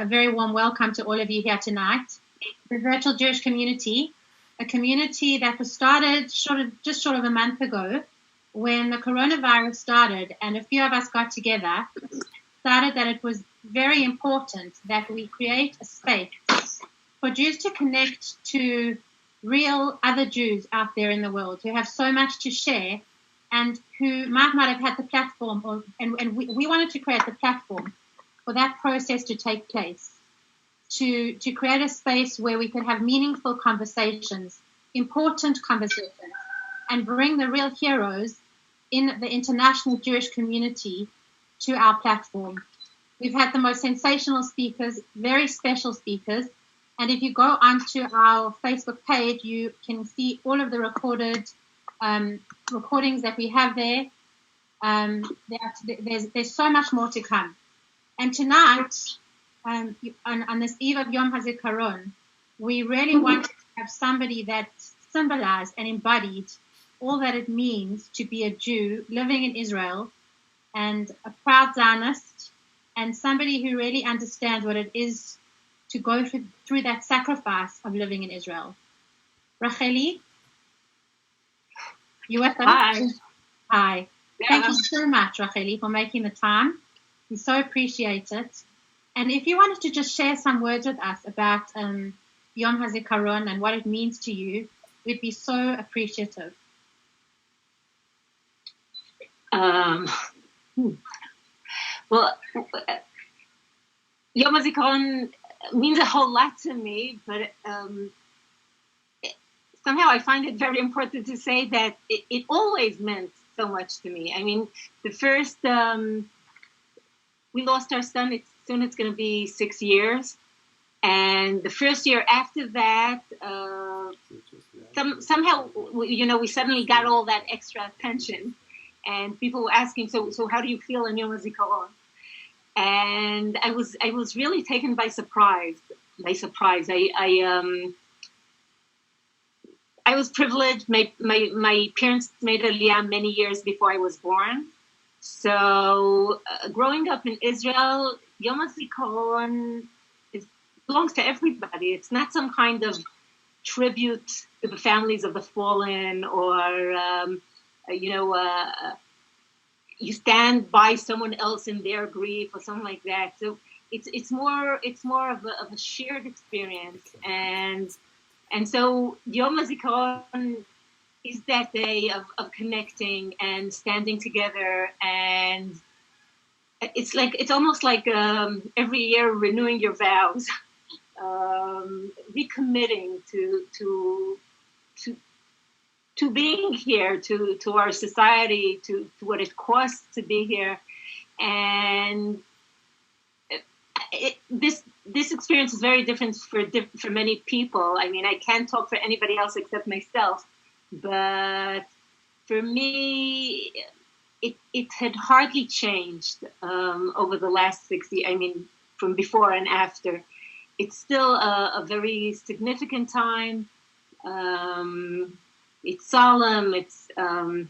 a very warm welcome to all of you here tonight. The Virtual Jewish Community, a community that was started just short of a month ago when the coronavirus started, and a few of us got together, decided that it was very important that we create a space for Jews to connect to real other Jews out there in the world who have so much to share and who might not have had the platform, and we wanted to create the platform for that process to take place, to create a space where we could have meaningful conversations, important conversations, and bring the real heroes in the international Jewish community to our platform. We've had the most sensational speakers, very special speakers, and if you go onto our Facebook page, you can see all of the recorded recordings that we have there. There's so much more to come. And tonight, on this eve of Yom Hazikaron, we really wanted to have somebody that symbolized and embodied all that it means to be a Jew living in Israel, and a proud Zionist, and somebody who really understands what it is to go through that sacrifice of living in Israel. Rachelle, you with us? Hi. Hi. Yeah. Thank you so much, Rachelle, for making the time. We so appreciate it. And if you wanted to just share some words with us about Yom HaZikaron and what it means to you, we'd be so appreciative. Well, Yom HaZikaron means a whole lot to me, but somehow I find it very important to say that it always meant so much to me. I mean, the first... we lost our son. Soon it's going to be 6 years. And the first year after that, somehow, we suddenly got all that extra attention. And people were asking, so how do you feel in Yom HaZikaron? And I was really taken by surprise. I was privileged. My parents made Aliyah many years before I was born. So growing up in Israel, Yom HaZikaron belongs to everybody. It's not some kind of tribute to the families of the fallen, or you stand by someone else in their grief or something like that. So it's more of a shared experience, and so Yom HaZikaron is that day of connecting and standing together, and it's almost like every year renewing your vows, recommitting to being here, to our society, to what it costs to be here, and this experience is very different for many people. I mean, I can't talk for anybody else except myself. But for me, it had hardly changed over the last 60. I mean, from before and after, it's still a very significant time. It's solemn. It's a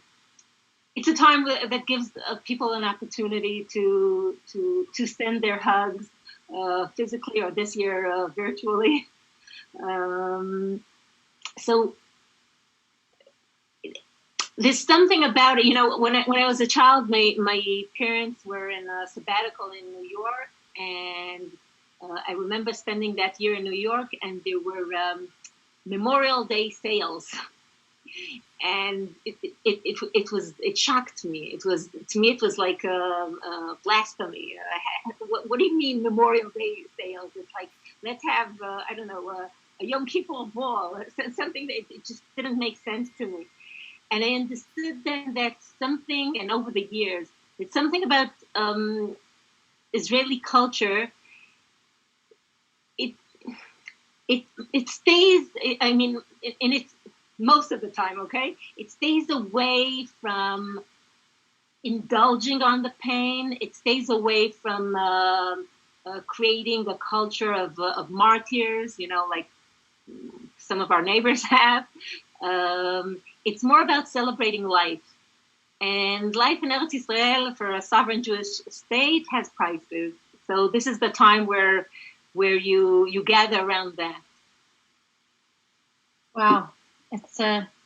time that gives people an opportunity to send their hugs physically, or this year virtually. So. There's something about it, when I was a child, my parents were in a sabbatical in New York, and I remember spending that year in New York, and there were Memorial Day sales, and it shocked me. To me it was like blasphemy. What do you mean Memorial Day sales? It's like, let's have a Yom Kippur ball, something that it just didn't make sense to me. And I understood then that something, and over the years, it's something about Israeli culture. It stays. I mean, in its most of the time, okay, it stays away from indulging on the pain. It stays away from creating a culture of martyrs. Like some of our neighbors have. It's more about celebrating life. And life in Eretz Israel for a sovereign Jewish state has prices. So this is the time where where you gather around that. Wow, it's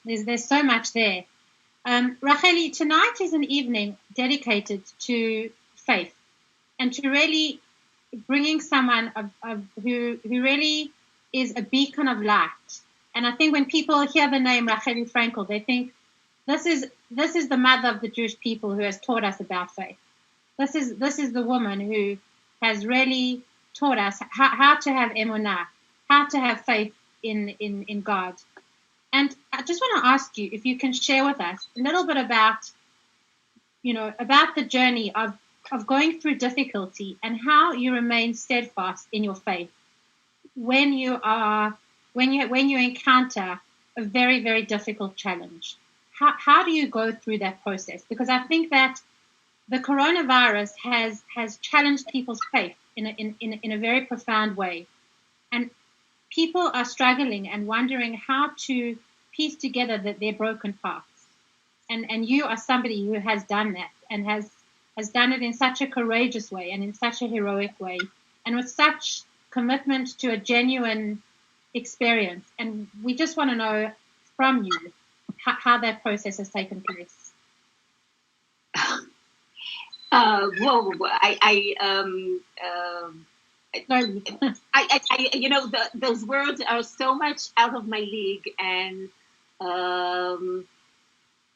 there's so much there. Rachel, tonight is an evening dedicated to faith and to really bringing someone who really is a beacon of light. And I think when people hear the name Rachelle Fraenkel, they think this is the mother of the Jewish people who has taught us about faith. This is the woman who has really taught us how to have emunah, how to have faith in God. And I just want to ask you if you can share with us a little bit about the journey of going through difficulty and how you remain steadfast in your faith when you encounter a very, very difficult challenge. How do you go through that process? Because I think that the coronavirus has challenged people's faith in a very profound way, and people are struggling and wondering how to piece together their broken parts. And you are somebody who has done that and has done it in such a courageous way and in such a heroic way and with such commitment to a genuine experience. And we just want to know from you how that process has taken place. Those words are so much out of my league, and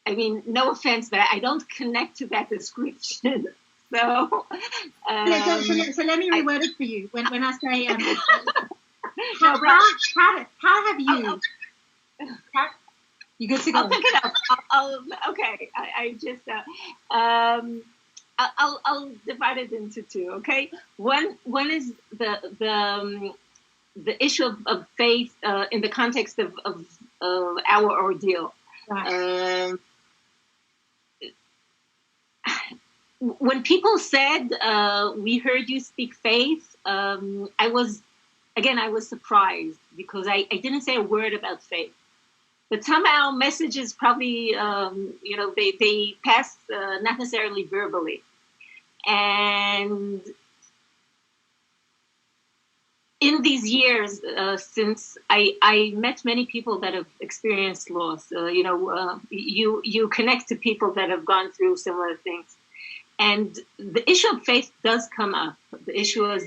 I mean, no offense, but I don't connect to that description. So let me reword it for you. When I say how have you? You good to go? I'll pick it up. Okay. I'll divide it into two. Okay. One is the issue of faith in the context of our ordeal. Right. When people said, we heard you speak faith, I was surprised because I didn't say a word about faith. But somehow messages probably, they pass not necessarily verbally. And in these years, since I met many people that have experienced loss, you connect to people that have gone through similar things. And the issue of faith does come up. The issue of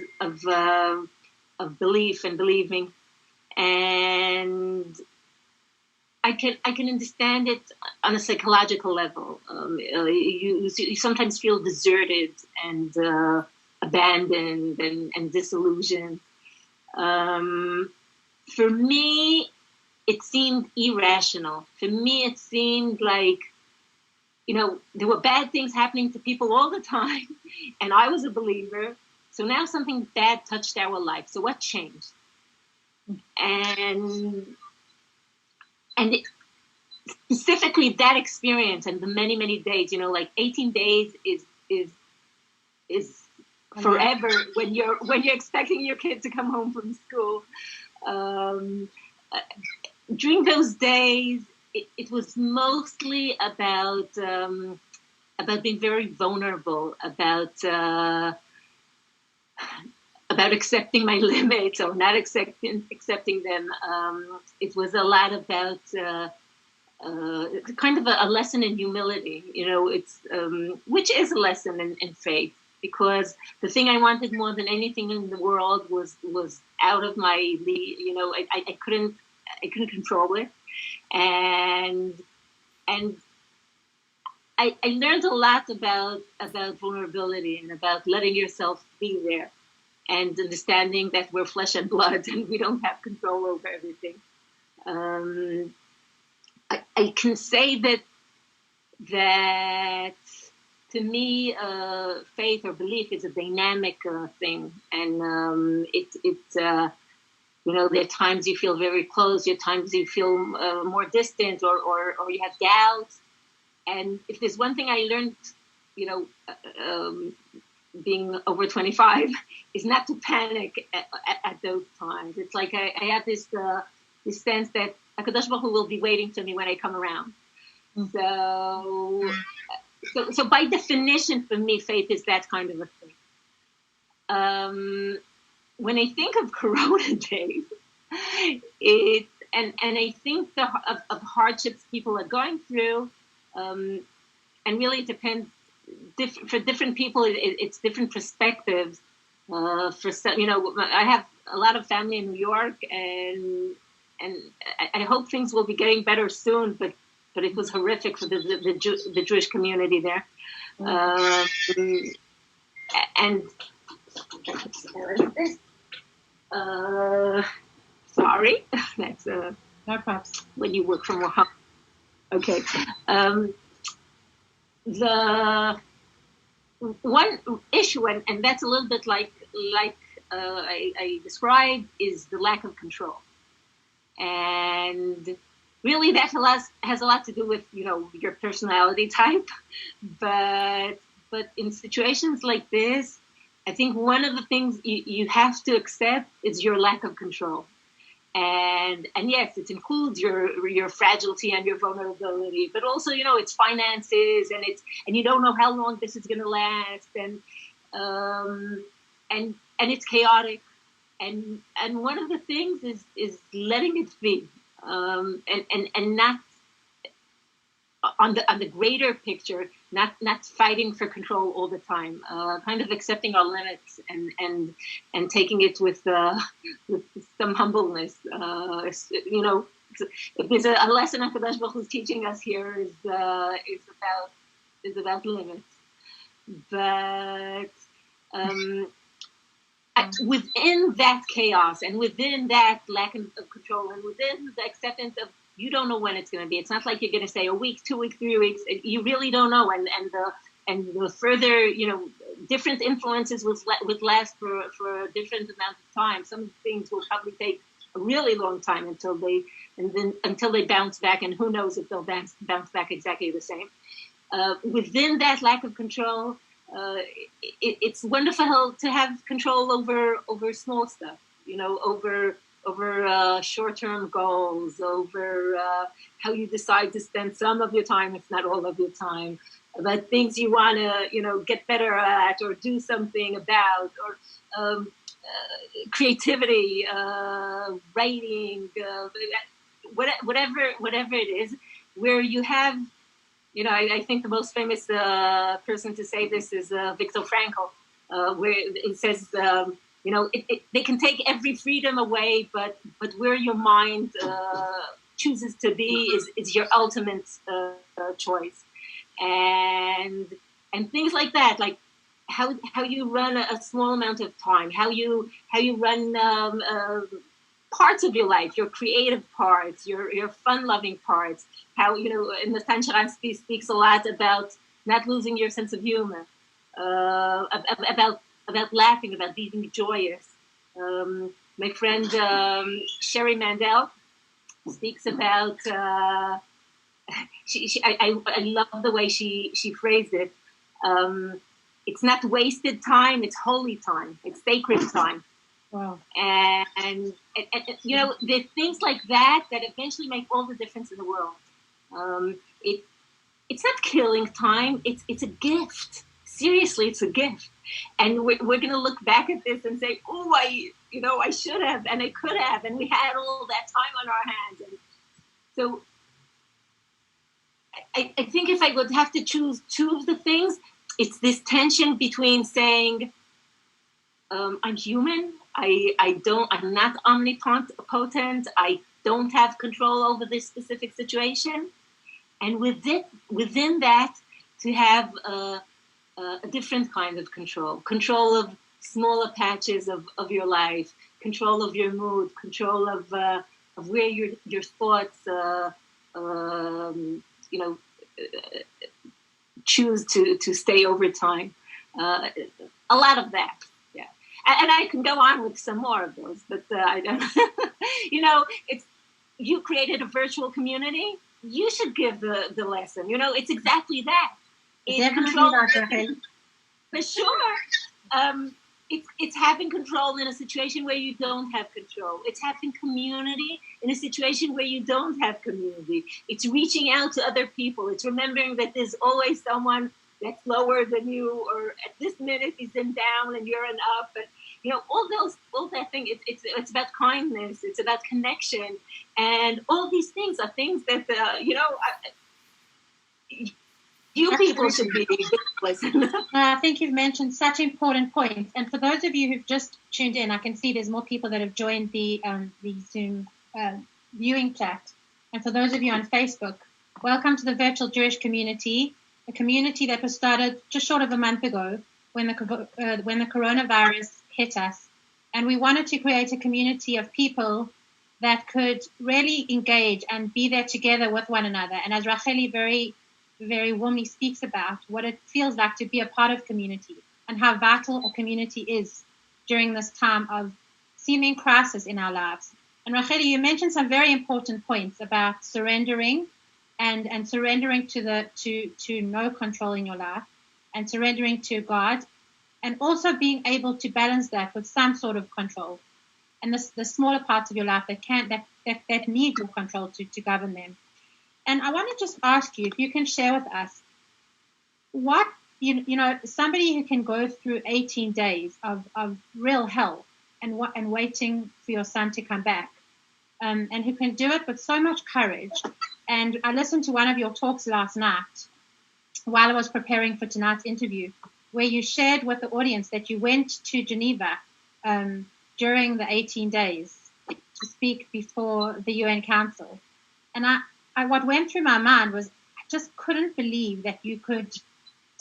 belief and believing. And I can understand it on a psychological level. You sometimes feel deserted and abandoned and disillusioned. For me, it seemed irrational. For me, it seemed like, there were bad things happening to people all the time, and I was a believer. So now something bad touched our life. So what changed? And specifically that experience and the many, many days, 18 days is forever when you're expecting your kid to come home from school. During those days, it was mostly about being very vulnerable, about accepting my limits or not accepting them. It was a lot about kind of a lesson in humility, it's which is a lesson in faith, because the thing I wanted more than anything in the world was out of my league. I couldn't control it, and I learned a lot about vulnerability and about letting yourself be there, and understanding that we're flesh and blood and we don't have control over everything. I can say that to me, faith or belief is a dynamic thing, and there are times you feel very close, there are times you feel more distant, or you have doubts. And if there's one thing I learned, being over 25, is not to panic at those times. It's like I have this sense that HaKadosh Baruch Hu will be waiting for me when I come around. So by definition, for me, faith is that kind of a thing. when I think of Corona days, and I think of hardships people are going through, and really it depends. For different people, it's different perspectives. For some, I have a lot of family in New York, and I hope things will be getting better soon. But it was horrific for the Jewish community there. And sorry, that's no props. When you work from home. Okay. The one issue, and that's a little bit like I described, is the lack of control. And really that has a lot to do with, your personality type. But in situations like this, I think one of the things you have to accept is your lack of control. And yes, it includes your fragility and your vulnerability, but also, it's finances, and you don't know how long this is going to last, and it's chaotic. And one of the things is letting it be, and not on the greater picture, not fighting for control all the time, kind of accepting our limits and taking it with some humbleness. If there's a lesson Hakadosh Baruch Hu is teaching us here is about limits, but within that chaos and within that lack of control and within the acceptance of, you don't know when it's going to be. It's not like you're going to say a week, 2 weeks, 3 weeks. You really don't know. And the further, different influences would last for a different amount of time. Some things will probably take a really long time until they bounce back. And who knows if they'll bounce back exactly the same. Within that lack of control, it's wonderful to have control over small stuff, over short-term goals, over how you decide to spend some of your time, if not all of your time, about things you want to, get better at or do something about, or creativity, writing, whatever it is, where you have, I think the most famous person to say this is Rachelle Fraenkel, where it says, they can take every freedom away, but where your mind chooses to be is your ultimate choice, and things like that, like how you run a small amount of time, how you run parts of your life, your creative parts, your fun-loving parts. How in the Tan Sharansky speaks a lot about not losing your sense of humor, about laughing, about being joyous. My friend Sherry Mandel speaks about. I love the way she phrased it. It's not wasted time; it's holy time. It's sacred time. Wow. And there's things like that eventually make all the difference in the world. It's not killing time. It's a gift. Seriously, it's a gift. And we're going to look back at this and say, oh, I should have, and I could have, and we had all that time on our hands. And so I think if I would have to choose two of the things, it's this tension between saying, I'm human. I'm not omnipotent. I don't have control over this specific situation. And within that, to have a different kind of control of smaller patches of your life, control of your mood, control of where your thoughts, choose to stay over time. A lot of that. And I can go on with some more of those, but I don't. It's you created a virtual community. You should give the lesson. It's exactly that. It's control. For sure. It's having control in a situation where you don't have control. It's having community in a situation where you don't have community. It's reaching out to other people. It's remembering that there's always someone that's lower than you, or at this minute he's in down and you're in up. all that thing. It's about kindness. It's about connection, and all these things are things that you people should be listening. I think you've mentioned such important points. And for those of you who've just tuned in, I can see there's more people that have joined the Zoom viewing chat. And for those of you on Facebook, welcome to the virtual Jewish community, a community that was started just short of a month ago when the coronavirus hit us. And we wanted to create a community of people that could really engage and be there together with one another. And as Rachelle very warmly speaks about what it feels like to be a part of community and how vital a community is during this time of seeming crisis in our lives. And Rachelle, you mentioned some very important points about surrendering and surrendering to no control in your life and surrendering to God, and also being able to balance that with some sort of control and the smaller parts of your life that need your control to govern them. And I want to just ask you if you can share with us what, somebody who can go through 18 days of real hell and waiting for your son to come back, and who can do it with so much courage. And I listened to one of your talks last night while I was preparing for tonight's interview, where you shared with the audience that you went to Geneva during the 18 days to speak before the UN Council. And what went through my mind was I just couldn't believe that you could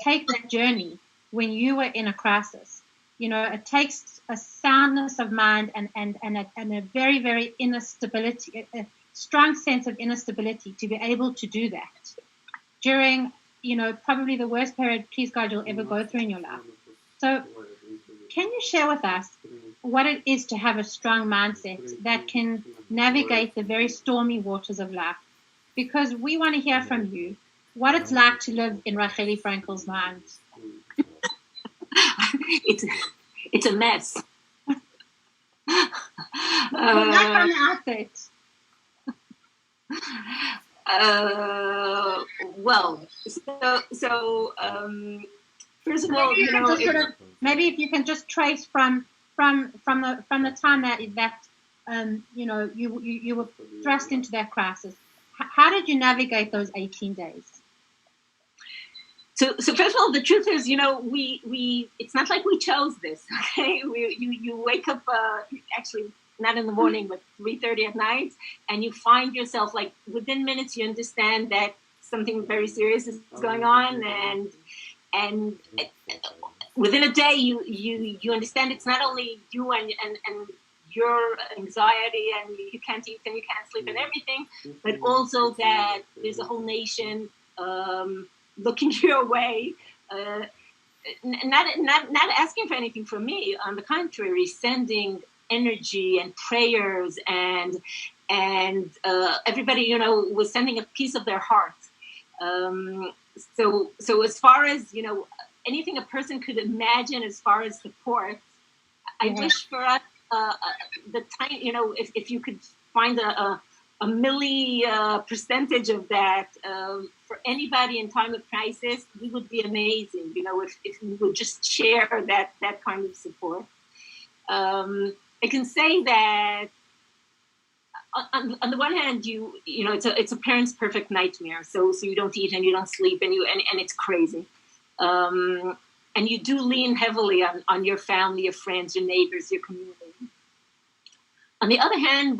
take that journey when you were in a crisis. It takes a soundness of mind and a very, very inner stability, a strong sense of inner stability to be able to do that during, probably the worst period, please God, you'll ever go through in your life. So can you share with us what it is to have a strong mindset that can navigate the very stormy waters of life? Because we want to hear from you what it's like to live in Rachelle Fraenkel's mind. It's a mess. Not from the outset. First of all, maybe if you can just trace from the time that you were thrust into that crisis. How did you navigate those 18 days? So first of all, the truth is, we it's not like we chose this. Okay, you wake up actually not in the morning, but 3:30 at night, and you find yourself like within minutes you understand that something very serious is going on, and within a day you understand it's not only you and your anxiety and you can't eat and you can't sleep and everything, but also that there's a whole nation looking your way, not asking for anything from me. On the contrary, sending energy and prayers and everybody was sending a piece of their heart. So as far as anything a person could imagine as far as support, I wish for us the time, if you could find a milli percentage of that for anybody in time of crisis, we would be amazing. If we would just share that kind of support. I can say that on the one hand, it's a parent's perfect nightmare. So you don't eat and you don't sleep and it's crazy. And you do lean heavily on your family, your friends, your neighbors, your community. On the other hand,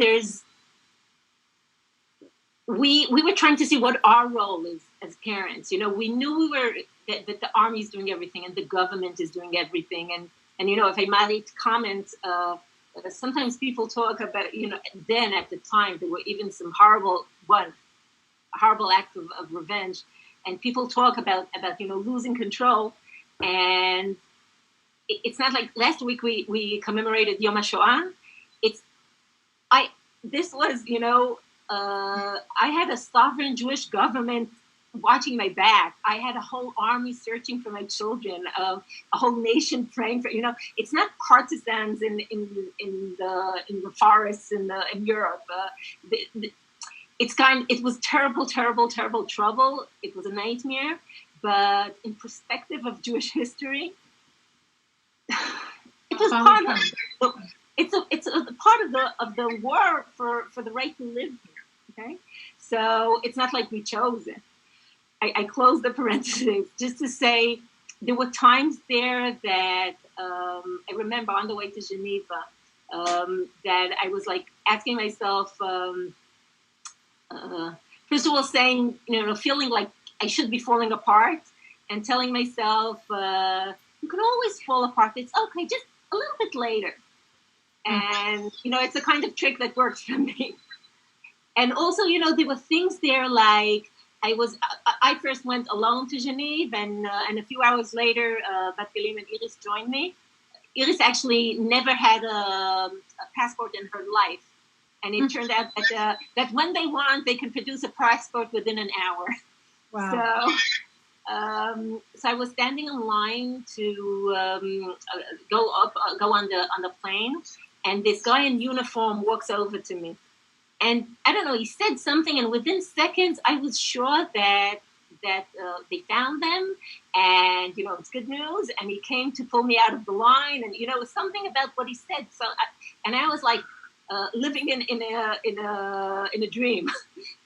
we were trying to see what our role is as parents. We knew that the army is doing everything and the government is doing everything. And if I might comment, sometimes people talk about, then at the time, there were even some horrible acts of revenge. And people talk about losing control. And it's not like last week we commemorated Yom HaShoah. This was, I had a sovereign Jewish government watching my back. I had a whole army searching for my children, a whole nation praying for, it's not partisans in the forests in Europe. It was terrible, terrible, terrible trouble. It was a nightmare. But in perspective of Jewish history, It was part of it's a part of the war for the right to live here. Okay, so it's not like we chose it. I closed the parentheses just to say there were times there that I remember on the way to Geneva that I was like asking myself, first of all, saying, feeling like I should be falling apart, and telling myself, you can always fall apart. It's okay, just a little bit later. And, it's a kind of trick that works for me. And also, there were things there like I first went alone to Geneva, and a few hours later, Bat Galim and Iris joined me. Iris actually never had a passport in her life. And it turned out that when they want, they can produce a passport within an hour. Wow. So I was standing in line to go on the plane, and this guy in uniform walks over to me, and I don't know, he said something, and within seconds I was sure that they found them, and it's good news. And he came to pull me out of the line, and it was something about what he said. So I was like living in a dream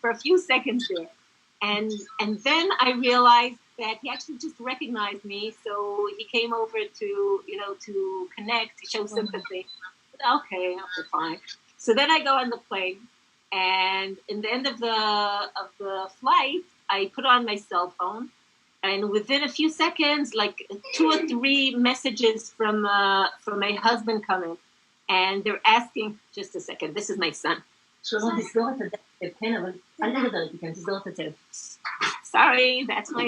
for a few seconds there. And then I realized that he actually just recognized me, so he came over to connect, to show sympathy. Okay, fine. So then I go on the plane, and in the end of the flight, I put on my cell phone, and within a few seconds, like 2 or 3 messages from my husband come in, and they're asking, just a second, this is my son. Sorry, that's my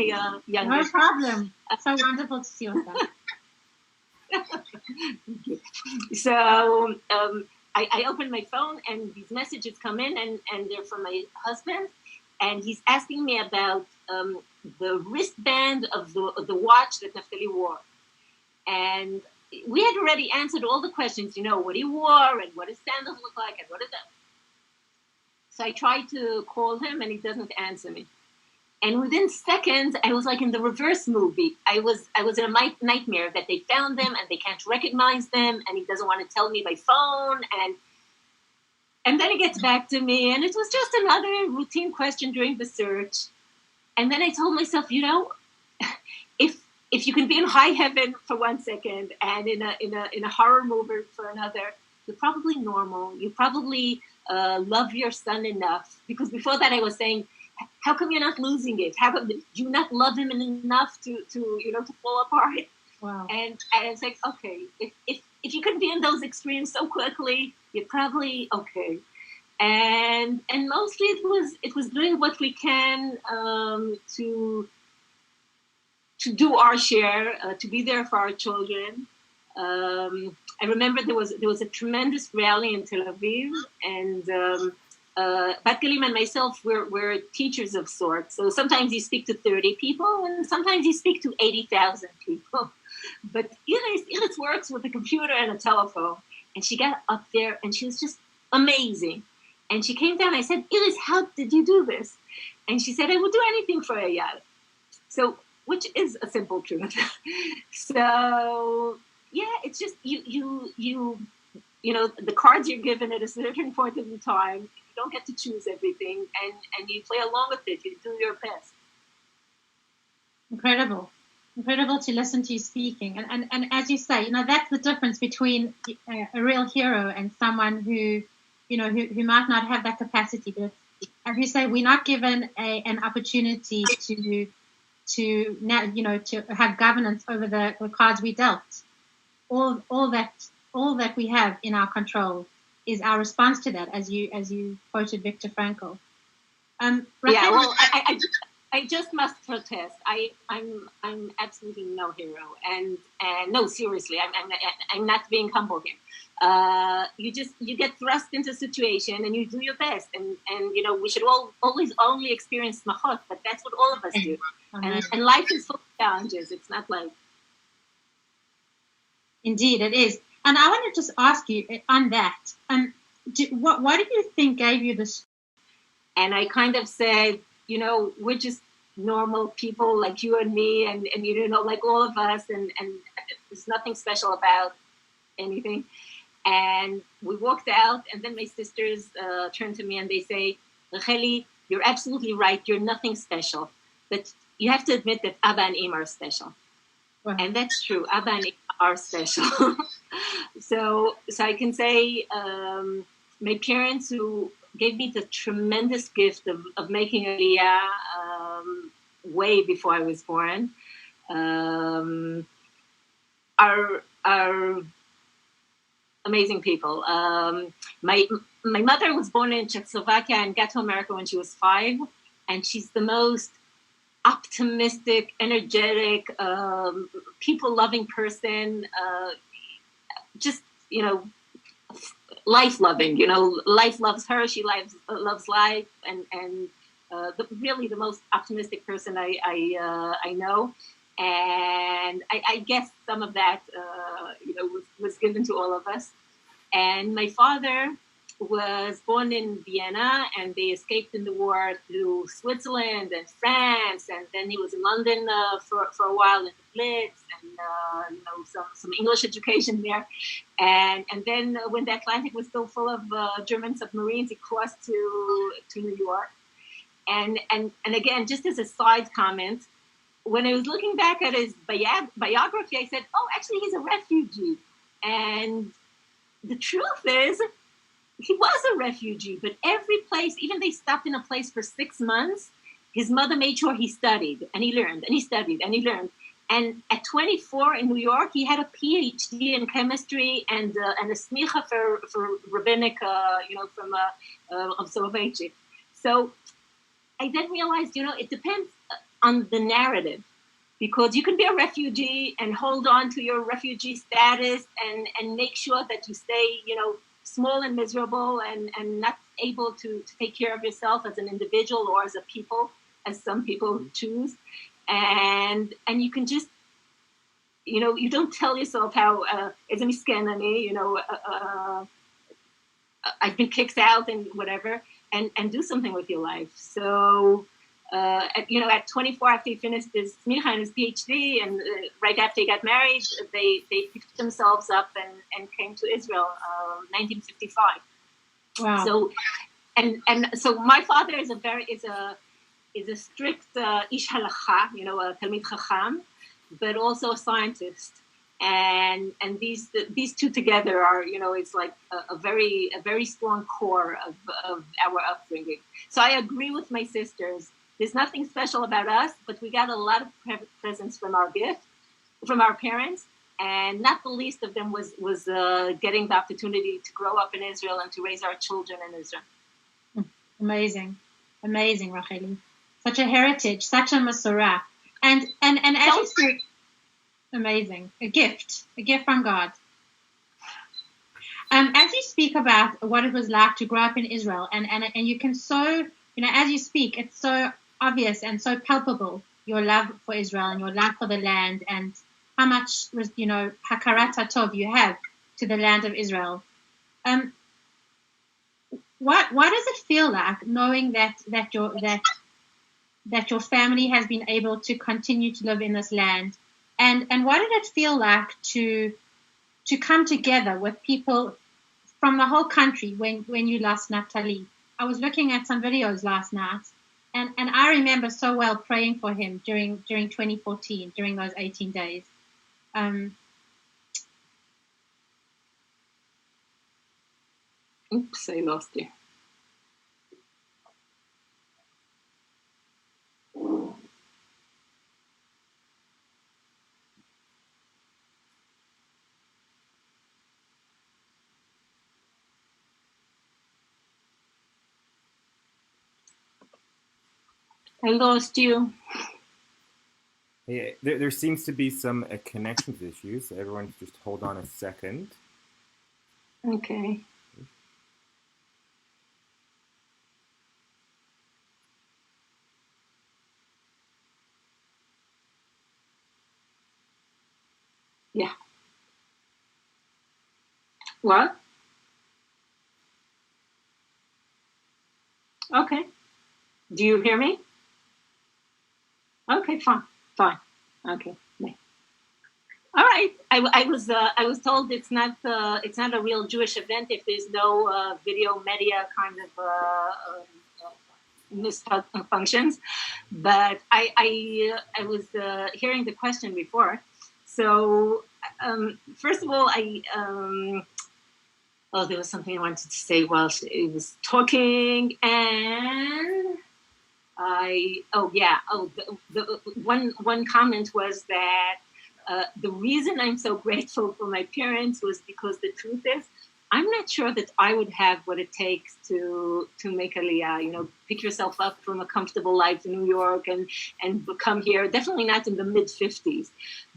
youngest. No problem. So wonderful to see your son. So I opened my phone, and these messages come in, and they're from my husband, and he's asking me about the wristband of the watch that Naftali wore. And we had already answered all the questions, what he wore, and what his sandals look like, and what is that. So I tried to call him, and he doesn't answer me. And within seconds, I was like in the reverse movie. I was in a nightmare that they found them, and they can't recognize them, and he doesn't want to tell me by phone. And then he gets back to me, and it was just another routine question during the search. And then I told myself, if you can be in high heaven for 1 second and in a horror movie for another, you're probably normal. You probably love your son enough. Because before that, I was saying, how come you're not losing it? How come you not love him enough to fall apart? Wow. And I was like, okay, if you can be in those extremes so quickly, you're probably okay. And mostly it was doing what we can to do our share, to be there for our children. I remember there was a tremendous rally in Tel Aviv, and Bat Galim and myself were teachers of sorts. So sometimes you speak to 30 people, and sometimes you speak to 80,000 people. But Iris works with a computer and a telephone, and she got up there, and she was just amazing. And she came down. I said, Iris, how did you do this? And she said, I would do anything for Eyal. So, which is a simple truth. So, yeah, it's just you the cards you're given at a certain point in time. You don't get to choose everything, and you play along with it. You do your best. Incredible to listen to you speaking, and as you say, that's the difference between a real hero and someone who might not have that capacity. But as you say, we're not given an opportunity to have governance over the cards we dealt. All that we have in our control is our response to that, as you quoted Viktor Frankl. Yeah, well, I just must protest. I'm absolutely no hero, and no, seriously, I'm not being humble here. You get thrust into a situation, and you do your best, and we should always only experience smachot, but that's what all of us do, and life is full of challenges. It's not like. Indeed, it is. And I want to just ask you on that. What do you think gave you this? And I kind of said, we're just normal people like you and me, and like all of us, and there's nothing special about anything. And we walked out, and then my sisters turned to me and they say, Racheli, you're absolutely right. You're nothing special. But you have to admit that Abba and Im are special. Wow. And that's true. Abba and Im are special. So I can say my parents, who gave me the tremendous gift of making Aliyah way before I was born, are amazing people. My mother was born in Czechoslovakia and got to America when she was 5, and she's the most optimistic, energetic, people-loving person. Just, life-loving. Life loves her. She loves life, and really the most optimistic person I know. And I guess some of that, was given to all of us. And my father was born in Vienna, and they escaped in the war through Switzerland and France, and then he was in London for a while in the Blitz, and some English education there. And then when the Atlantic was still full of German submarines, he crossed to New York. And again, just as a side comment, when I was looking back at his biography, I said, oh, actually, he's a refugee. And the truth is, he was a refugee, but every place, even they stopped in a place for 6 months, his mother made sure he studied, and he learned, and he studied, and he learned. And at 24 in New York, he had a PhD in chemistry and a smicha for rabbinic, from Soloveitchik. So I then realized, it depends on the narrative, because you can be a refugee and hold on to your refugee status and make sure that you stay, small and miserable and not able to take care of yourself as an individual or as a people, as some people choose. And you can just, you don't tell yourself how, as a miskenani, I've been kicked out and whatever, and do something with your life. So, at 24, after he finished his smicha and his PhD, and right after he got married, they picked themselves up and came to Israel, 1955. Wow. So, and so my father is a strict ish halacha, a talmid chacham, but also a scientist. And these two together are, it's like a very strong core of our upbringing. So I agree with my sisters. There's nothing special about us, but we got a lot of presents from our parents, and not the least of them was getting the opportunity to grow up in Israel and to raise our children in Israel. Amazing, Racheli. Such a heritage, such a Masorah, and as you said, amazing, a gift from God. As you speak about what it was like to grow up in Israel, and you can so, as you speak, it's so obvious and so palpable, your love for Israel and your love for the land, and how much, hakarat hatov you have to the land of Israel. What does it feel like knowing that your family has been able to continue to live in this land, and what did it feel like to come together with people from the whole country when you lost Naphtali? I was looking at some videos last night, and I remember so well praying for him during 2014, during those 18 days. Oops, I lost you. I lost you. Yeah, there seems to be some connections issues. So everyone just hold on a second. Okay. Yeah. What? Okay. Do you hear me? Okay, fine. Okay. All right. I was told it's not a real Jewish event if there's no video media kind of misfunctions. But I was hearing the question before. So first of all, there was something I wanted to say while she was talking, and the one comment was that the reason I'm so grateful for my parents was because the truth is, I'm not sure that I would have what it takes to make Aliyah. You know, pick yourself up from a comfortable life in New York and come here. Definitely not in the mid-50s,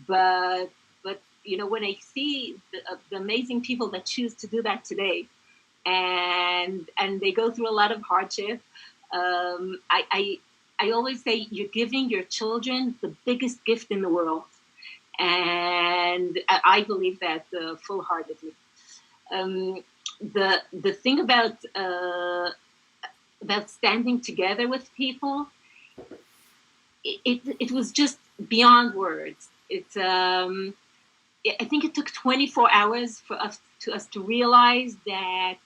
but you know, when I see the amazing people that choose to do that today, and they go through a lot of hardship, I always say you're giving your children the biggest gift in the world, and I believe that full-heartedly. The thing about standing together with people, it was just beyond words. It's I think it took 24 hours for us to realize that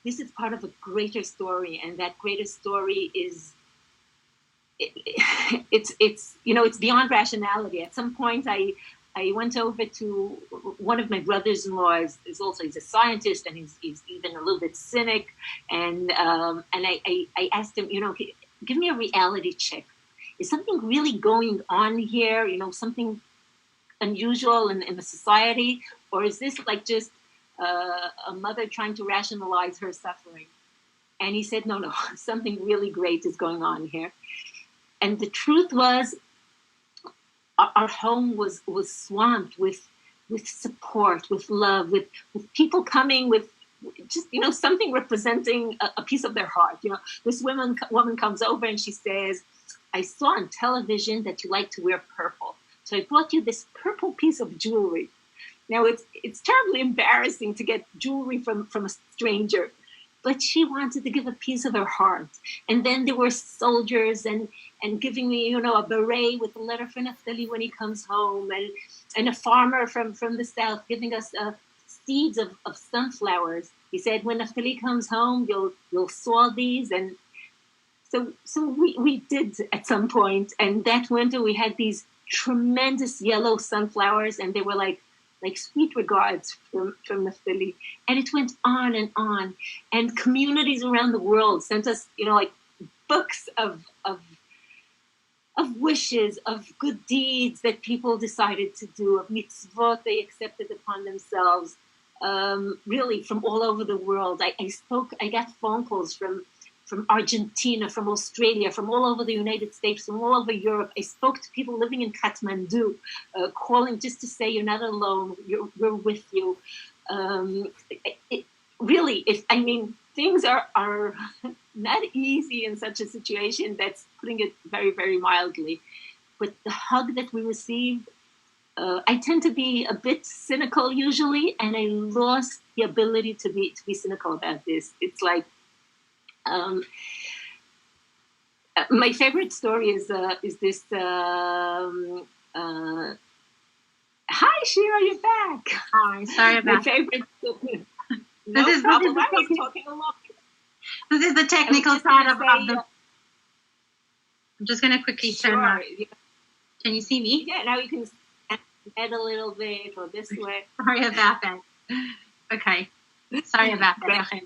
this is part of a greater story, and that greater story is it's you know, it's beyond rationality. At some point, I went over to one of my brothers-in-laws. He's a scientist, and he's even a little bit cynic. And I asked him, you know, give me a reality check. Is something really going on here? You know, something unusual in the society, or is this like just a mother trying to rationalize her suffering? And he said, no, something really great is going on here. And the truth was, our home was swamped with support, with love, with people coming with just, you know, something representing a piece of their heart. You know, this woman comes over and she says, I saw on television that you like to wear purple, so I brought you this purple piece of jewelry. Now it's terribly embarrassing to get jewelry from a stranger, but she wanted to give a piece of her heart. And then there were soldiers and giving me, you know, a beret with a letter for Naftali when he comes home, and a farmer from the south giving us seeds of sunflowers. He said, when Naftali comes home, you'll sow these. And so we did at some point. And that winter we had these tremendous yellow sunflowers, and they were like sweet regards from Naftali. And it went on. And communities around the world sent us, you know, like books of wishes, of good deeds that people decided to do, of mitzvot they accepted upon themselves, really from all over the world. I got phone calls from Argentina, from Australia, from all over the United States, from all over Europe. I spoke to people living in Kathmandu, calling just to say you're not alone, we're with you. Things are not easy in such a situation. That's putting it very, very mildly. But the hug that we received, I tend to be a bit cynical usually, and I lost the ability to be cynical about this. It's like, my favorite story is this. Hi, Shira, you're back. Hi, sorry about my favorite. This is the technical side of the. I'm just going to quickly turn my. Can you see me? Yeah, now you can add a little bit or this way. Sorry about that. Okay. Sorry about that.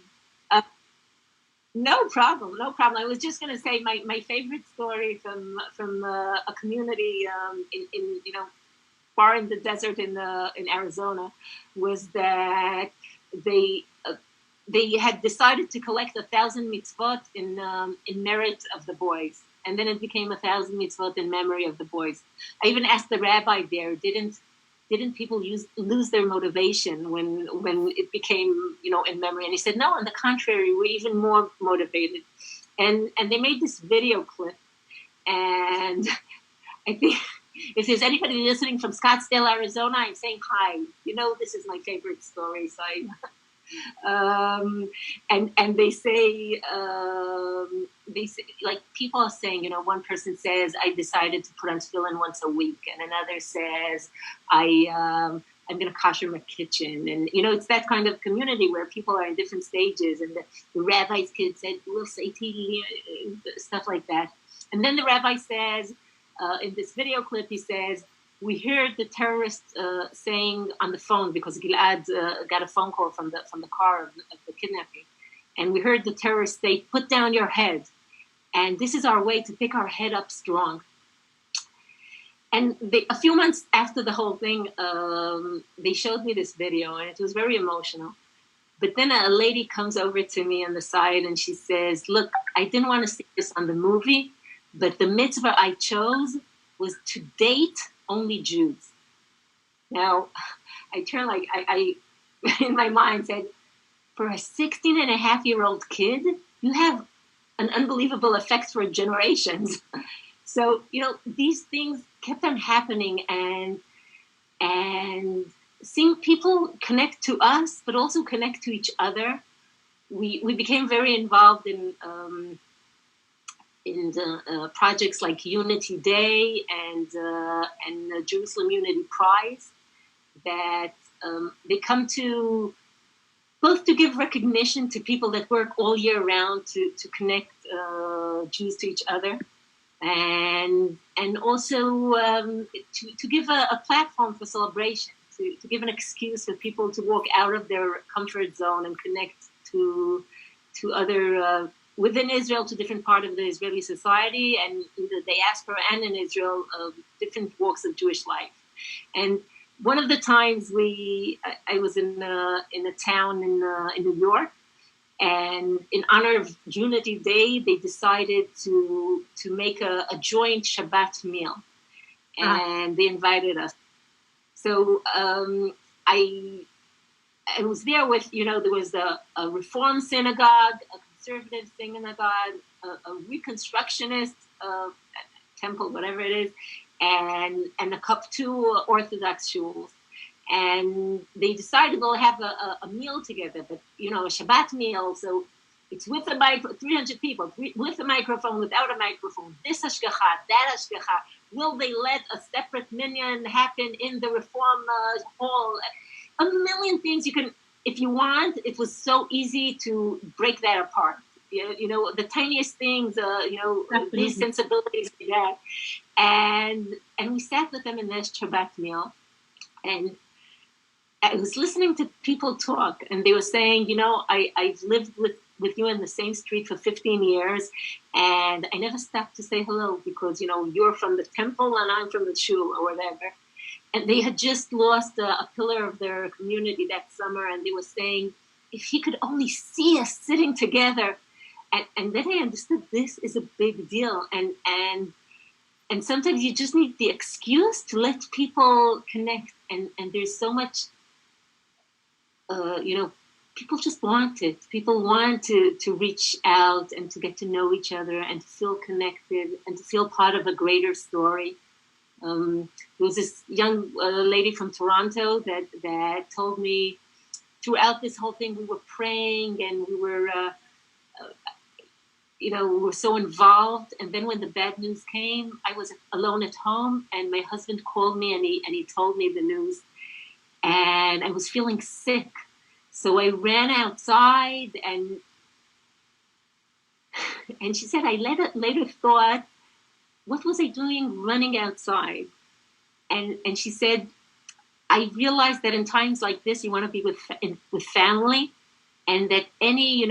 No problem. I was just going to say my favorite story from a community in you know, far in the desert in Arizona was that they had decided to collect 1,000 mitzvot in merit of the boys, and then it became 1,000 mitzvot in memory of the boys. I even asked the rabbi there, didn't people lose their motivation when it became, you know, in memory? And he said, no, on the contrary, we're even more motivated. And they made this video clip, and I think if there's anybody listening from Scottsdale, Arizona, I'm saying hi. You know, this is my favorite story. So and they say they say, like people are saying, one person says, I decided to put on tefillin once a week, and another says, I'm going to kosher my kitchen. And, it's that kind of community where people are in different stages. And the rabbi's kid said, we'll say Tehillim, stuff like that. And then the rabbi says, in this video clip, he says, we heard the terrorist saying on the phone, because Gilad got a phone call from the car of the kidnapping. And we heard the terrorist say, put down your head. And this is our way to pick our head up strong. And a few months after the whole thing, they showed me this video, and it was very emotional. But then a lady comes over to me on the side, and she says, look, I didn't want to see this on the movie, but the mitzvah I chose was to date only Jews. Now, I turned I in my mind said, for a 16-and-a-half-year-old kid, you have an unbelievable effect for generations. So, these things kept on happening, and seeing people connect to us, but also connect to each other. We became very involved in the projects like Unity Day and the Jerusalem Unity Prize, that they come to both to give recognition to people that work all year round to connect Jews to each other, and also to give a platform for celebration, to give an excuse for people to walk out of their comfort zone and connect to other within Israel, to different part of the Israeli society, and in the diaspora and in Israel, different walks of Jewish life. And one of the times I was in a town in New York, and in honor of Unity Day, they decided to make a joint Shabbat meal, and they invited us. So I was there with, there was a Reform synagogue, a conservative synagogue, a Reconstructionist temple, whatever it is, and two Orthodox shuls. And they decided they'll have a meal together, but, a Shabbat meal. So it's with a 300 people, with a microphone, without a microphone, this hashgacha, that hashgacha. Will they let a separate minyan happen in the Reform hall? A million things you can, if you want. It was so easy to break that apart. The tiniest things, these sensibilities like that. And we sat with them in this Shabbat meal, and I was listening to people talk, and they were saying, I've lived with you in the same street for 15 years, and I never stopped to say hello because, you're from the temple and I'm from the shul or whatever. And they had just lost a pillar of their community that summer, and they were saying, if he could only see us sitting together. And then I understood this is a big deal. And sometimes you just need the excuse to let people connect. And there's so much, people just want it. People want to reach out and to get to know each other and to feel connected and to feel part of a greater story. There was this young lady from Toronto that told me throughout this whole thing, we were praying and we were, we were so involved. And then when the bad news came, I was alone at home, and my husband called me and he told me the news, and I was feeling sick. So I ran outside, and she said, I later thought, what was I doing running outside? And she said, I realized that in times like this, you want to be with family, and that any,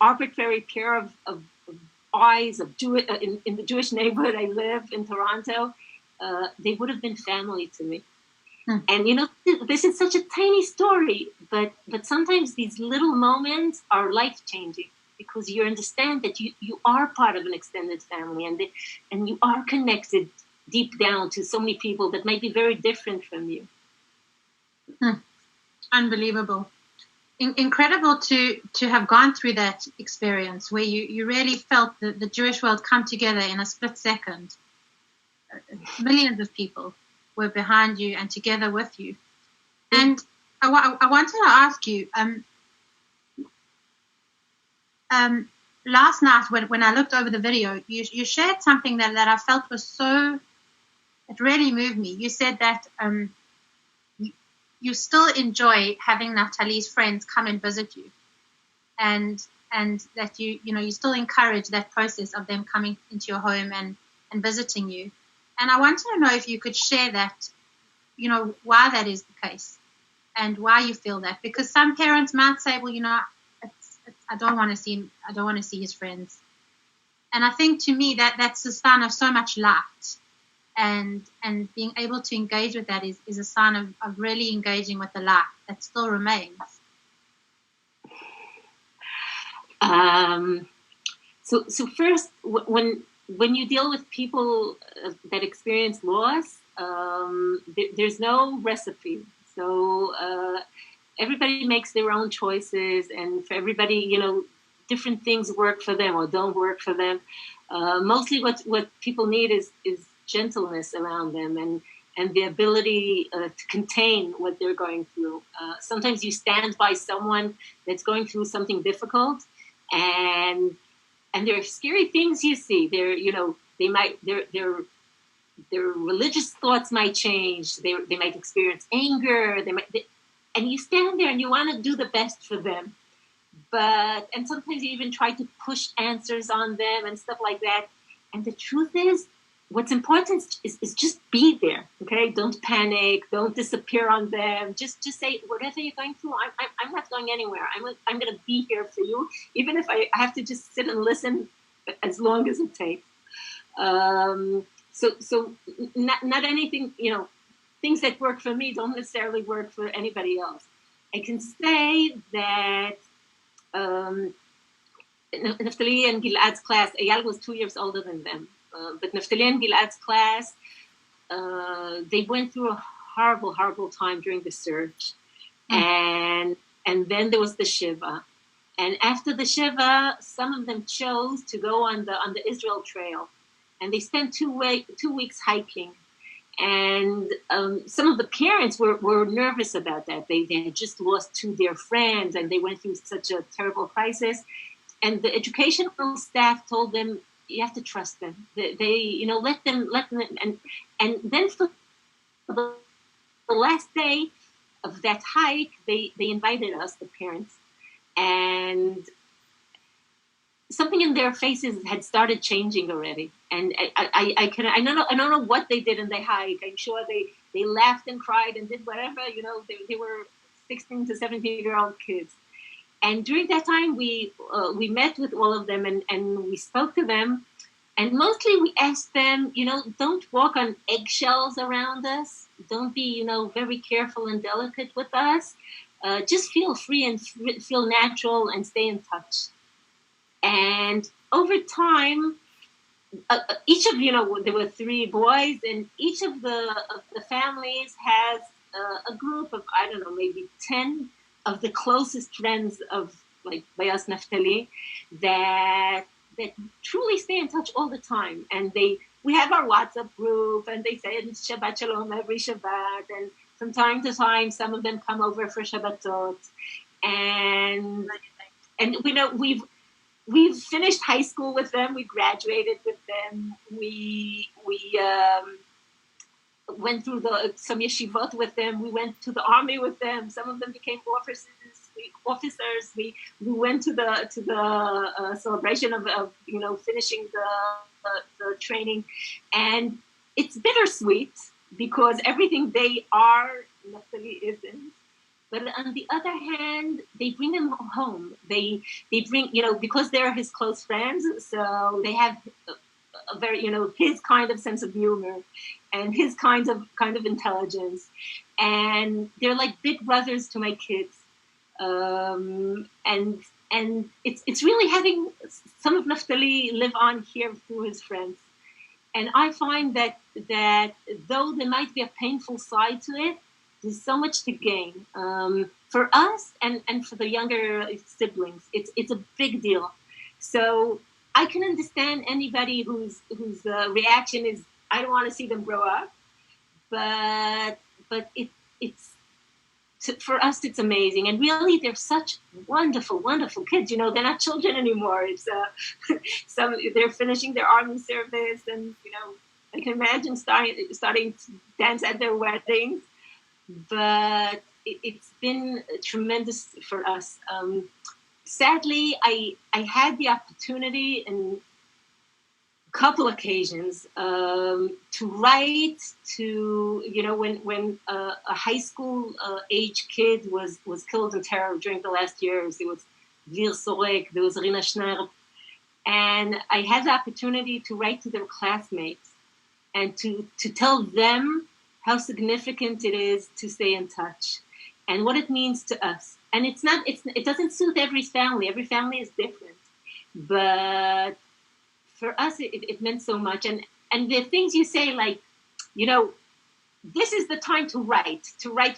arbitrary pair of eyes of in the Jewish neighborhood I live in Toronto, they would have been family to me. And, this is such a tiny story, but sometimes these little moments are life-changing, because you understand that you are part of an extended family, and you are connected deep down to so many people that might be very different from you. Unbelievable. Incredible to have gone through that experience where you really felt the Jewish world come together in a split second. Millions of people were behind you and together with you. And I wanted to ask you, last night when I looked over the video, you shared something that I felt was so, it really moved me. You said that you still enjoy having Naftali's friends come and visit you, and that you still encourage that process of them coming into your home and visiting you. And I wanted to know if you could share that, why that is the case and why you feel that, because some parents might say, well, I don't want to see him. I don't want to see his friends. And I think to me that's a sign of so much light, and being able to engage with that is a sign of really engaging with the light that still remains. So first, when you deal with people that experience loss, there's no recipe. So everybody makes their own choices, and for everybody, different things work for them or don't work for them. Mostly what people need is gentleness around them and the ability to contain what they're going through. Sometimes you stand by someone that's going through something difficult, and there are scary things you see. Their religious thoughts might change. They might experience anger. And you stand there and you want to do the best for them. And sometimes you even try to push answers on them and stuff like that. And the truth is, what's important is just be there, okay? Don't panic. Don't disappear on them. Just say, whatever you're going through, I'm not going anywhere. I'm going to be here for you, even if I have to just sit and listen as long as it takes. So not anything, things that work for me don't necessarily work for anybody else. I can say that Naftali and Gilad's class, Eyal was 2 years older than them, but Naftali and Gilad's class, they went through a horrible, horrible time during the search. And then there was the Shiva. And after the Shiva, some of them chose to go on the Israel Trail. And they spent 2 weeks hiking. And some of the parents were nervous about that. They had just lost 2 dear friends, and they went through such a terrible crisis. And the educational staff told them, you have to trust them. They let them. And then for the last day of that hike, they invited us, the parents, and something in their faces had started changing already. And I don't know what they did in the hike. I'm sure they laughed and cried and did whatever, they were 16 to 17-year-old kids. And during that time, we met with all of them and we spoke to them. And mostly we asked them, don't walk on eggshells around us. Don't be, very careful and delicate with us. Just feel free and feel natural and stay in touch. And over time, each of, there were 3 boys, and each of the families has a group of, I don't know, maybe 10 of the closest friends of, like, Bayas Naftali that truly stay in touch all the time. And we have our WhatsApp group, and they say it's Shabbat Shalom every Shabbat, and from time to time, some of them come over for Shabbatot. And we've finished high school with them. We graduated with them. We went through some yeshivot with them. We went to the army with them. Some of them became officers. We went to the celebration of finishing the training, and it's bittersweet because everything they are, Naftali isn't. But on the other hand, they bring him home. They bring, because they're his close friends, so they have a very, his kind of sense of humor and his kind of intelligence. And they're like big brothers to my kids. And it's really having some of Naftali live on here through his friends. And I find that though there might be a painful side to it, there's so much to gain for us and for the younger siblings. It's a big deal. So I can understand anybody whose reaction is, I don't want to see them grow up, but it's for us, it's amazing. And really, they're such wonderful, wonderful kids. They're not children anymore. It's they're finishing their army service, and I can imagine starting to dance at their weddings. But it's been tremendous for us. Sadly, I had the opportunity in a couple occasions to write to, when a high school age kid was killed in terror during the last years. There was Vir Sorek, there was Rina Schneider. And I had the opportunity to write to their classmates and to tell them how significant it is to stay in touch and what it means to us. And it doesn't suit every family. Every family is different. But for us, it meant so much. And the things you say, like, this is the time to write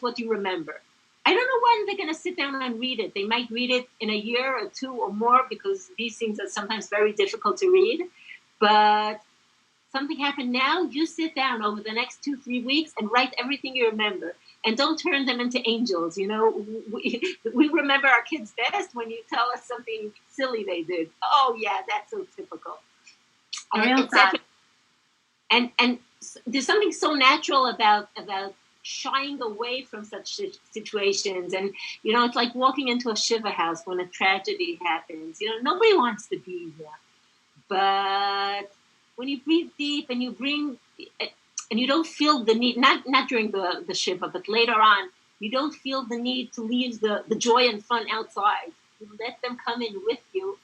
what you remember. I don't know when they're going to sit down and read it. They might read it in a year or two or more, because these things are sometimes very difficult to read. But something happened now, you sit down over the next 2-3 weeks and write everything you remember. And don't turn them into angels. We remember our kids best when you tell us something silly they did. Oh, yeah, that's so typical. And there's something so natural about shying away from such situations. And, it's like walking into a shiva house when a tragedy happens. Nobody wants to be there. But when you breathe deep and you bring... And you don't feel the need, not during the shiva, but later on, you don't feel the need to leave the joy and fun outside. You let them come in with you.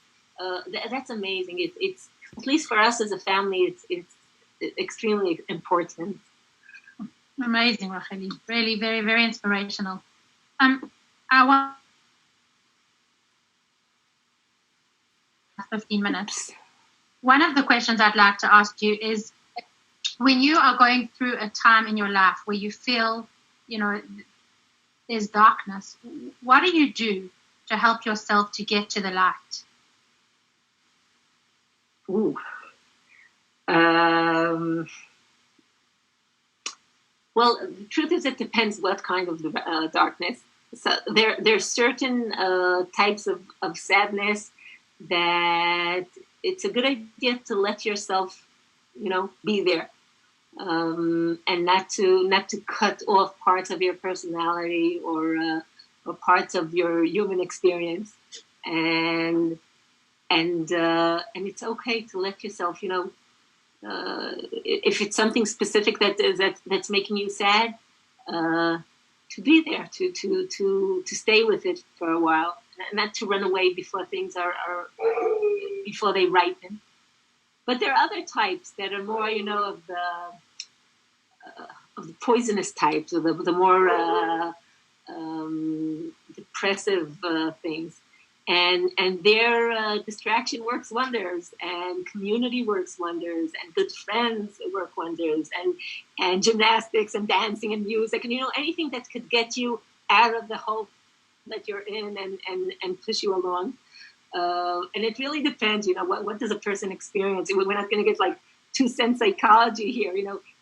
That's amazing. It's at least for us as a family, it's extremely important. Amazing, Rachel. Really, very, very inspirational. I want 15 minutes. One of the questions I'd like to ask you is, when you are going through a time in your life where you feel, there's darkness, what do you do to help yourself to get to the light? Ooh. Well, the truth is, it depends what kind of darkness. So there's certain types of sadness that it's a good idea to let yourself, be there. And not to cut off parts of your personality or parts of your human experience, and it's okay to let yourself, if it's something specific that's making you sad, to be there, to stay with it for a while, not to run away before things are before they ripen. But there are other types that are more, of the poisonous types, or the more depressive things, and their distraction works wonders, and community works wonders, and good friends work wonders, and gymnastics and dancing and music, and anything that could get you out of the hole that you're in and push you along. And it really depends, what does a person experience? We're not going to get like 2 cent psychology here.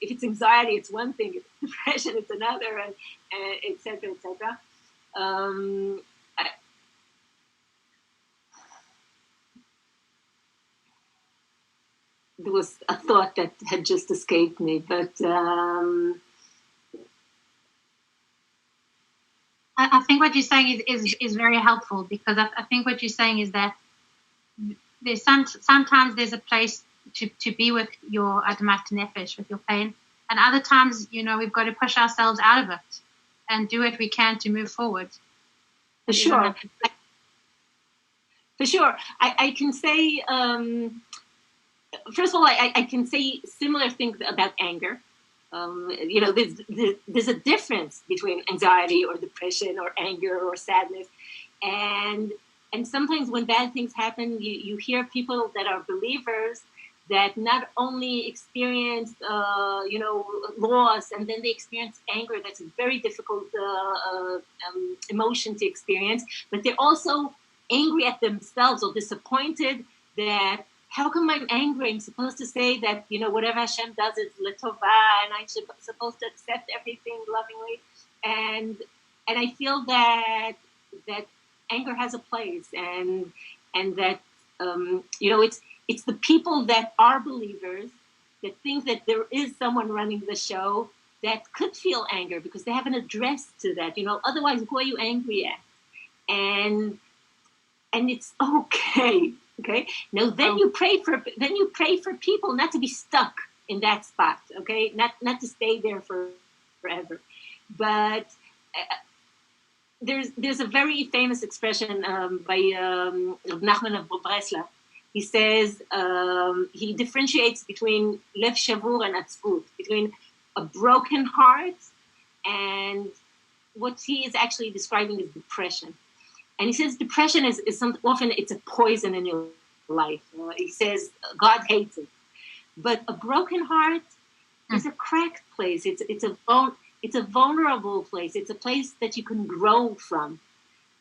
If it's anxiety, it's one thing. If it's depression, it's another, and et cetera, et cetera. There was a thought that had just escaped me, but I think what you're saying is very helpful, because I think what you're saying is that there's sometimes there's a place to be with your admat nefesh, with your pain, and other times, we've got to push ourselves out of it and do what we can to move forward. For sure. For sure. I can say, first of all, I can say similar things about anger. There's a difference between anxiety or depression or anger or sadness. And sometimes when bad things happen, you hear people that are believers that not only experience, loss, and then they experience anger. That's a very difficult emotion to experience. But they're also angry at themselves or disappointed that, how come I'm angry? I'm supposed to say that, whatever Hashem does is l'tova, and I'm supposed to accept everything lovingly. I feel that anger has a place, and that it's the people that are believers that think that there is someone running the show that could feel anger because they haven't addressed to that. Otherwise, who are you angry at? And it's okay. Okay. Now then you pray for people not to be stuck in that spot. Okay, not to stay there forever. But there's a very famous expression by Nachman of Breslau. He says he differentiates between lev shavur and atzvut, between a broken heart and what he is actually describing as depression. And he says depression is often it's a poison in your life. He says God hates it, but a broken heart is a cracked place. It's a vulnerable place. It's a place that you can grow from,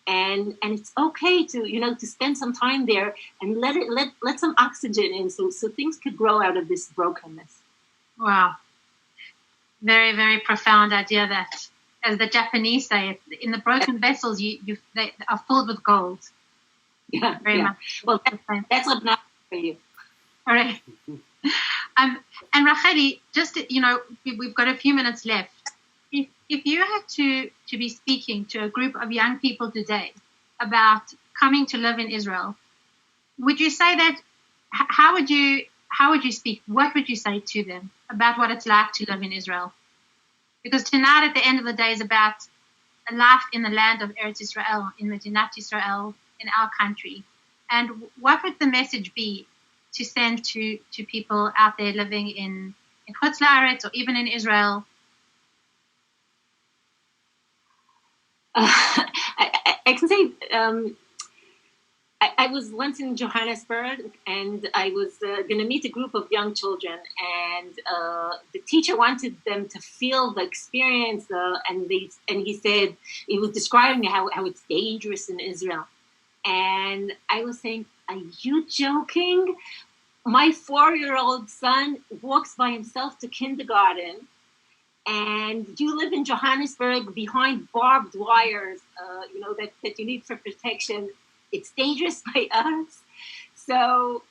and it's okay to spend some time there and let some oxygen in, so things could grow out of this brokenness. Wow, very, very profound idea that, as the Japanese say, in the broken vessels, they are filled with gold. Yeah, very much. Well, that's what not for you. All right. And Racheli, just we've got a few minutes left. If you had to be speaking to a group of young people today about coming to live in Israel, would you say that? How would you speak? What would you say to them about what it's like to live in Israel? Because tonight, at the end of the day, is about a life in the land of Eretz Israel, in Medinat Israel, in our country. And what would the message be to send to people out there living in Chutz La'aretz or even in Israel? I can say I was once in Johannesburg, and I was going to meet a group of young children, and the teacher wanted them to feel the experience, and he said he was describing how it's dangerous in Israel, and I was saying, "Are you joking? My 4-year-old son walks by himself to kindergarten, and you live in Johannesburg behind barbed wires, that you need for protection. It's dangerous by us." So,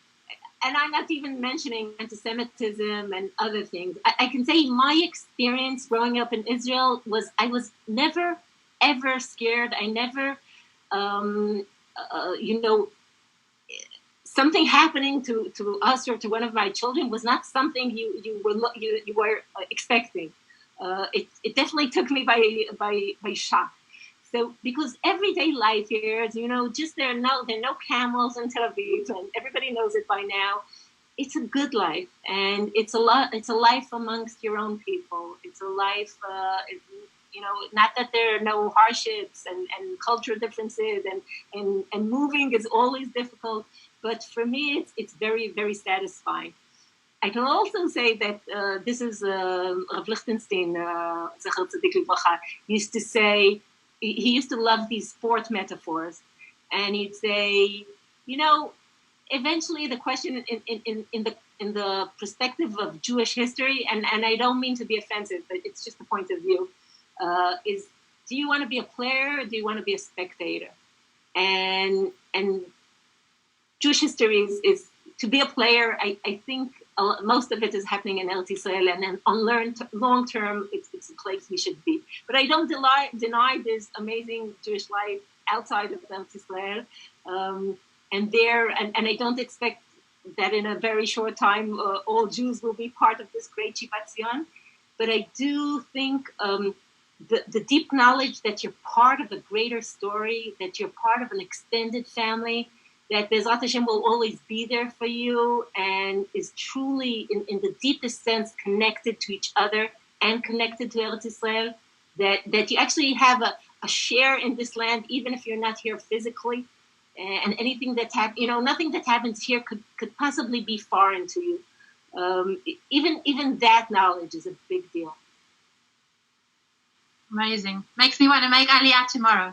and I'm not even mentioning anti-Semitism and other things. I can say my experience growing up in Israel was I was never, ever scared. I never, something happening to us or to one of my children was not something you were expecting. It definitely took me by shock. So, because everyday life here is, just there are no camels in Tel Aviv, and everybody knows it by now. It's a good life, and it's a life amongst your own people. It's a life, not that there are no hardships and cultural differences, and moving is always difficult. But for me, it's very, very satisfying. I can also say that this is Rav Lichtenstein, Zecher Tzadik Livracha, used to say. He used to love these sport metaphors, and he'd say, eventually the question in the perspective of Jewish history, and I don't mean to be offensive, but it's just a point of view, is, do you want to be a player or do you want to be a spectator? And Jewish history is to be a player. I think most of it is happening in Eretz Yisrael, and then on long term, it's a place we should be. But I don't deny this amazing Jewish life outside of Eretz Yisrael, and I don't expect that in a very short time all Jews will be part of this great Shivat Zion. But I do think the deep knowledge that you're part of a greater story, that you're part of an extended family, that Bezrat Hashem will always be there for you and is truly, in the deepest sense, connected to each other and connected to Eretz Yisrael, that you actually have a share in this land, even if you're not here physically. And anything that nothing that happens here could possibly be foreign to you. Even that knowledge is a big deal. Amazing. Makes me want to make Aliyah tomorrow.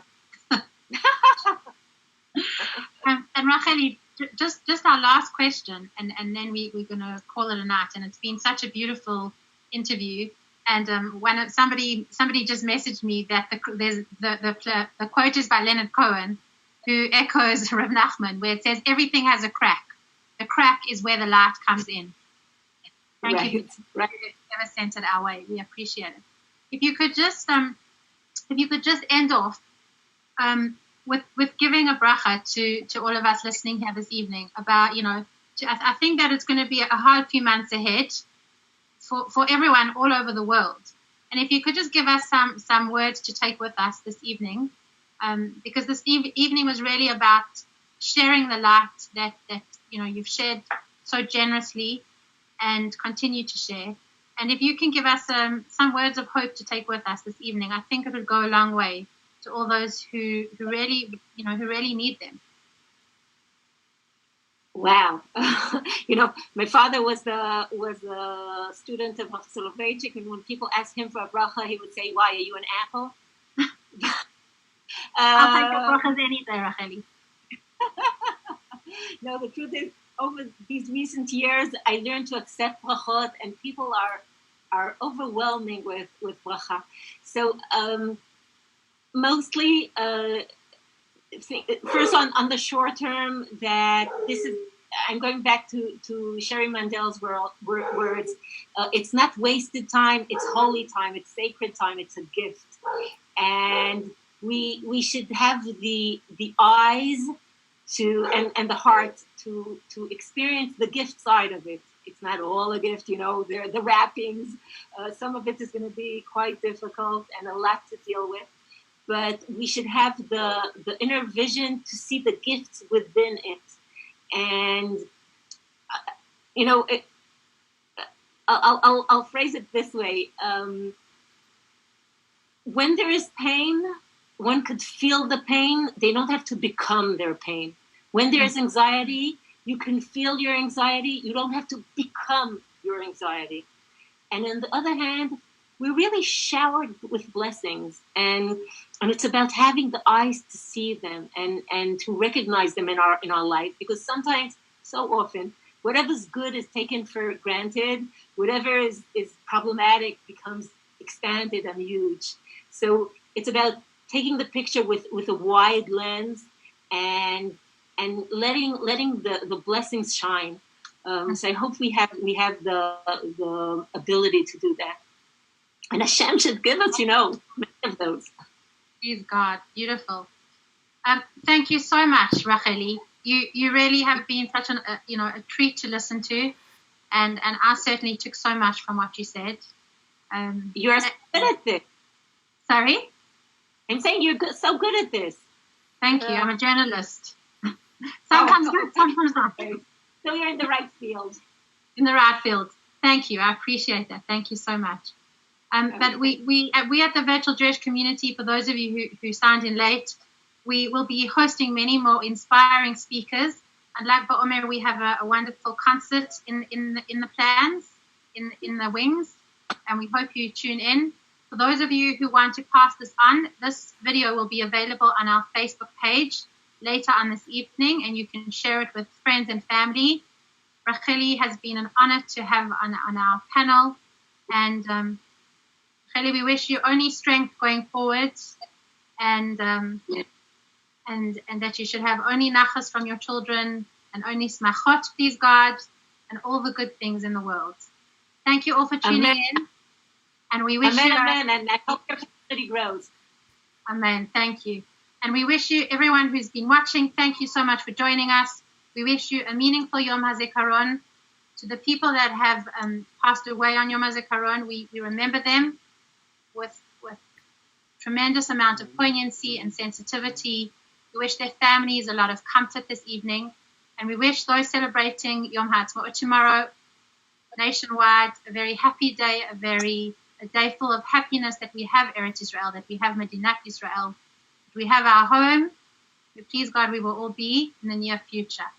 And Racheli, just our last question, and then we're going to call it a night. And it's been such a beautiful interview. somebody just messaged me that the quote is by Leonard Cohen, who echoes Rav Nachman, where it says everything has a crack. The crack is where the light comes in. Thank you. Right. Ever sent it our way. We appreciate it. If you could just end off with giving a bracha to all of us listening here this evening about, I think that it's going to be a hard few months ahead for everyone all over the world. And if you could just give us some words to take with us this evening, because this evening was really about sharing the light that you've shared so generously and continue to share. And if you can give us some words of hope to take with us this evening, I think it would go a long way to all those who really need them. Wow. My father was a student of Rachelle Fraenkel, and when people asked him for a bracha, he would say, "Why, are you an apple?" I'll take the brachas any day, Racheli. No, the truth is, over these recent years, I learned to accept brachot, and people are overwhelming with bracha. So mostly, first on the short term, that this is, I'm going back to Sherry Mandel's words. It's not wasted time, it's holy time, it's sacred time, it's a gift. And we should have the eyes and the heart to experience the gift side of it. It's not all a gift, the wrappings. Some of it is going to be quite difficult and a lot to deal with. But we should have the inner vision to see the gifts within it. And, I'll phrase it this way. When there is pain, one could feel the pain. They don't have to become their pain. When there is anxiety, you can feel your anxiety. You don't have to become your anxiety. And on the other hand, we're really showered with blessings. And it's about having the eyes to see them and to recognize them in our life. Because sometimes, so often, whatever's good is taken for granted. Whatever is problematic becomes expanded and huge. So it's about taking the picture with a wide lens and letting the blessings shine. So I hope we have the ability to do that. And Hashem should give us, many of those. Praise God. Beautiful. Thank you so much, Racheli. You really have been such a treat to listen to, and I certainly took so much from what you said. You're so good at this. Sorry? I'm saying you're so good at this. Thank you. I'm a journalist. Sometimes good, sometimes not. So you're in the right field. In the right field. Thank you. I appreciate that. Thank you so much. But we at the Virtual Jewish Community, for those of you who signed in late, we will be hosting many more inspiring speakers. And like Ba'omer, we have a wonderful concert in the plans, in the wings, and we hope you tune in. For those of you who want to pass this on, this video will be available on our Facebook page later on this evening, and you can share it with friends and family. Racheli has been an honor to have on our panel, and Racheli, we wish you only strength going forward, and that you should have only nachas from your children, and only smachot, please God, and all the good things in the world. Thank you all for tuning in, and we wish you... Amen, and I hope your community grows. Amen, thank you. And we wish you, everyone who's been watching, thank you so much for joining us. We wish you a meaningful Yom Hazikaron. To the people that have passed away on Yom Hazikaron, we remember them with tremendous amount of poignancy and sensitivity. We wish their families a lot of comfort this evening. And we wish those celebrating Yom HaAtzmaut tomorrow, nationwide, a very happy day, a day full of happiness, that we have Eretz Israel, that we have Medinat Israel, that we have our home. Please God, we will all be in the near future.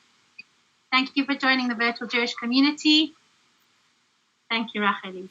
Thank you for joining the Virtual Jewish Community. Thank you, Racheli.